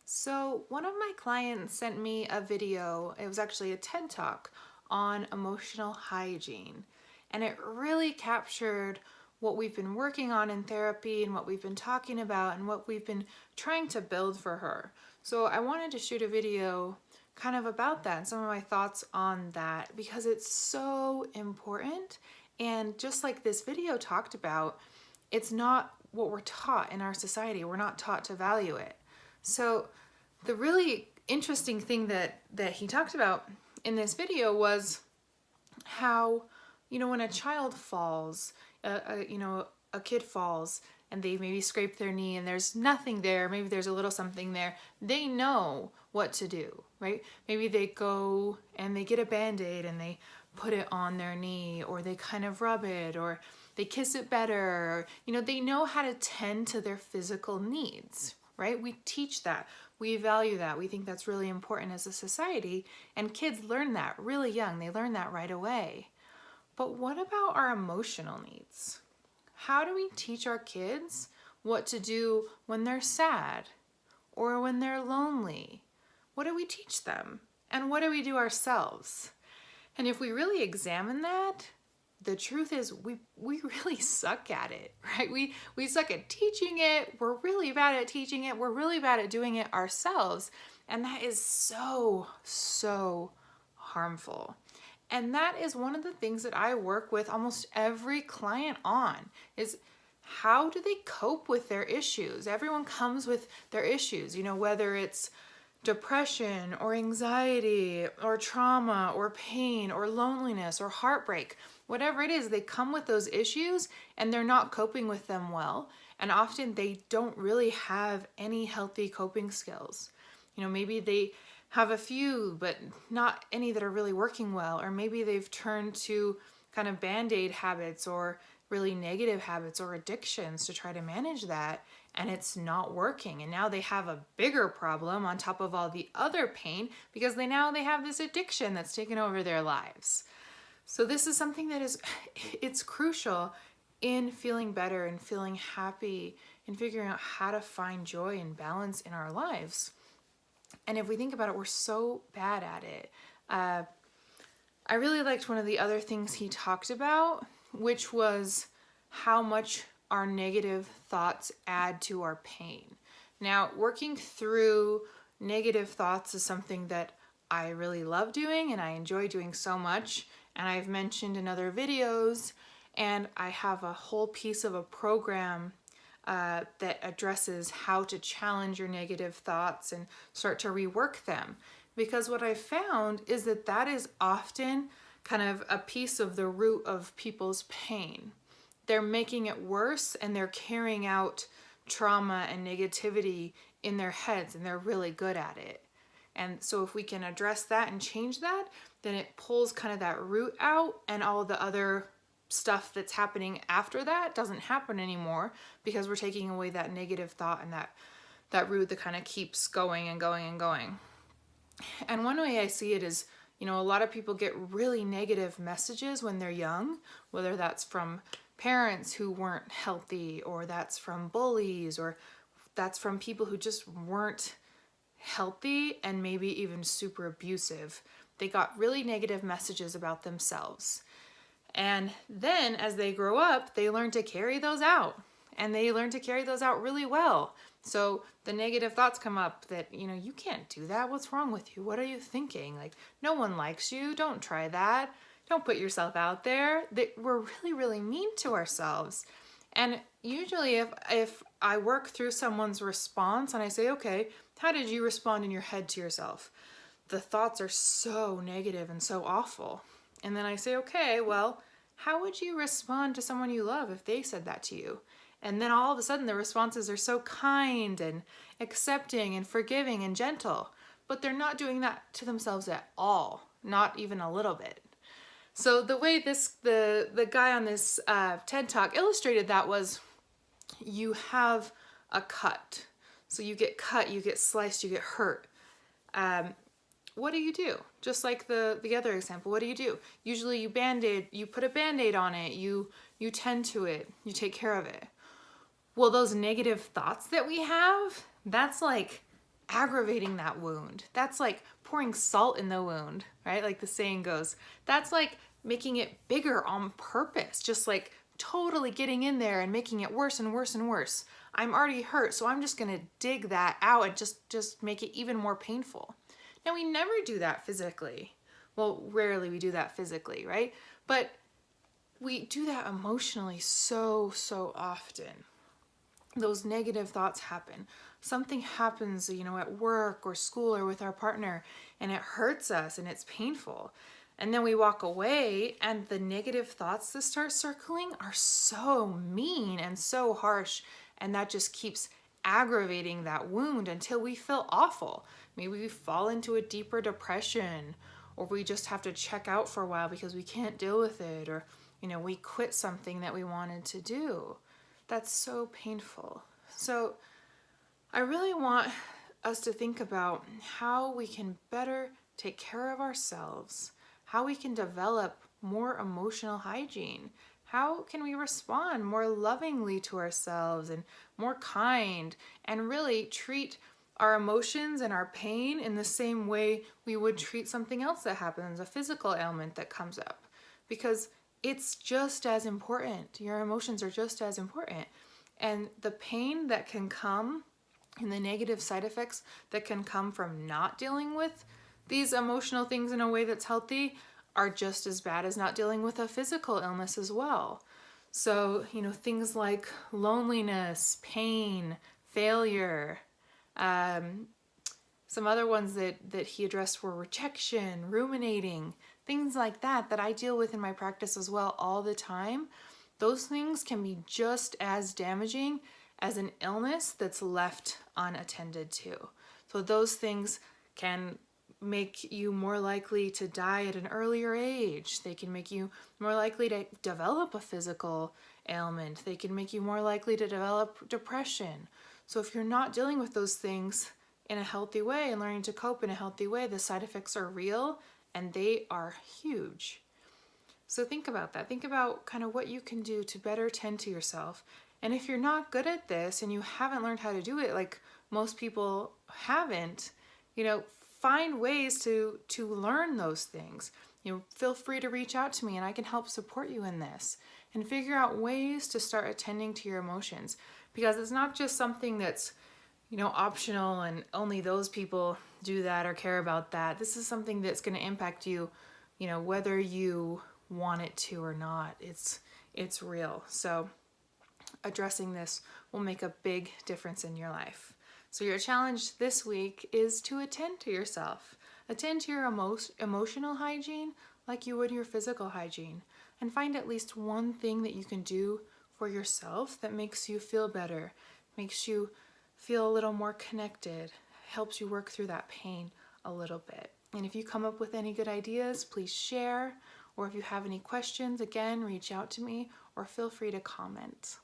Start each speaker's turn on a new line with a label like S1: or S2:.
S1: So one of my clients sent me a video, it was actually a TED Talk on emotional hygiene. And it really captured what we've been working on in therapy and what we've been talking about and what we've been trying to build for her. So I wanted to shoot a video kind of about that and some of my thoughts on that because it's so important. And just like this video talked about, it's not what we're taught in our society. We're not taught to value it. So the really interesting thing that he talked about in this video was how, when a child falls, a kid falls and they maybe scrape their knee and there's nothing there, maybe there's a little something there, they know what to do, right? Maybe they go and they get a Band-Aid and they put it on their knee, or they kind of rub it, or they kiss it better, or, they know how to tend to their physical needs, right? We teach that. We value that. We think that's really important as a society, and kids learn that really young. They learn that right away. But what about our emotional needs? How do we teach our kids what to do when they're sad or when they're lonely? What do we teach them? And what do we do ourselves? And if we really examine that, the truth is we really suck at it, right? We suck at teaching it. We're really bad at teaching it. We're really bad at doing it ourselves. And that is so, so harmful. And that is one of the things that I work with almost every client on, is how do they cope with their issues? Everyone comes with their issues, whether it's depression or anxiety or trauma or pain or loneliness or heartbreak, whatever it is, they come with those issues and they're not coping with them well. And often they don't really have any healthy coping skills. Maybe they have a few, but not any that are really working well. Or maybe they've turned to kind of Band-Aid habits or really negative habits or addictions to try to manage that, and it's not working. And now they have a bigger problem on top of all the other pain because they have this addiction that's taken over their lives. So this is something that it's crucial in feeling better and feeling happy and figuring out how to find joy and balance in our lives. And if we think about it, we're so bad at it. I really liked one of the other things he talked about, which was how much our negative thoughts add to our pain. Now, working through negative thoughts is something that I really love doing and I enjoy doing so much. And I've mentioned in other videos, and I have a whole piece of a program that addresses how to challenge your negative thoughts and start to rework them. Because what I've found is that is often kind of a piece of the root of people's pain. They're making it worse and they're carrying out trauma and negativity in their heads, and they're really good at it. And so if we can address that and change that, then it pulls kind of that root out, and all the other stuff that's happening after that doesn't happen anymore because we're taking away that negative thought and that root that kind of keeps going and going and going. And one way I see it is, a lot of people get really negative messages when they're young, whether that's from parents who weren't healthy, or that's from bullies, or that's from people who just weren't healthy and maybe even super abusive. They got really negative messages about themselves. And then as they grow up, they learn to carry those out, and they learn to carry those out really well. So the negative thoughts come up that, you can't do that. What's wrong with you? What are you thinking? Like, no one likes you. Don't try that. Don't put yourself out there. We're really, really mean to ourselves. And usually if I work through someone's response and I say, okay, how did you respond in your head to yourself? The thoughts are so negative and so awful. And then I say, okay, well, how would you respond to someone you love if they said that to you? And then all of a sudden the responses are so kind and accepting and forgiving and gentle, but they're not doing that to themselves at all, not even a little bit. So the way the guy on this TED Talk illustrated that was, you have a cut. So you get cut, you get sliced, you get hurt. What do you do? Just like the other example, what do you do? Usually you put a Band-Aid on it, you tend to it, you take care of it. Well, those negative thoughts that we have, that's like aggravating that wound. That's like pouring salt in the wound, right? Like the saying goes. That's like making it bigger on purpose, just like totally getting in there and making it worse and worse and worse. I'm already hurt, so I'm just gonna dig that out and just make it even more painful. Now, we never do that physically. Well, rarely we do that physically, right? But we do that emotionally so often. Those negative thoughts happen. Something happens, at work or school or with our partner, and it hurts us and it's painful. And then we walk away, and the negative thoughts that start circling are so mean and so harsh, and that just keeps aggravating that wound until we feel awful. Maybe we fall into a deeper depression, or we just have to check out for a while because we can't deal with it, or we quit something that we wanted to do. That's so painful. So I really want us to think about how we can better take care of ourselves, how we can develop more emotional hygiene, how can we respond more lovingly to ourselves and more kind, and really treat our emotions and our pain in the same way we would treat something else that happens, a physical ailment that comes up. Because it's just as important. Your emotions are just as important. And the pain that can come and the negative side effects that can come from not dealing with these emotional things in a way that's healthy are just as bad as not dealing with a physical illness as well. So, things like loneliness, pain, failure. Some other ones that he addressed were rejection, ruminating, things like that I deal with in my practice as well all the time. Those things can be just as damaging as an illness that's left unattended to. So those things can make you more likely to die at an earlier age. They can make you more likely to develop a physical ailment. They can make you more likely to develop depression. So if you're not dealing with those things in a healthy way and learning to cope in a healthy way, the side effects are real and they are huge. So think about that. Think about kind of what you can do to better tend to yourself. And if you're not good at this and you haven't learned how to do it, like most people haven't, find ways to learn those things. Feel free to reach out to me and I can help support you in this and figure out ways to start attending to your emotions, because it's not just something that's optional and only those people do that or care about that. This is something that's going to impact you, whether you want it to or not. It's real. So addressing this will make a big difference in your life. So your challenge this week is to attend to yourself. Attend to your emotional hygiene like you would your physical hygiene, and find at least one thing that you can do for yourself that makes you feel better, makes you feel a little more connected, helps you work through that pain a little bit. And if you come up with any good ideas, please share. Or if you have any questions, again, reach out to me or feel free to comment.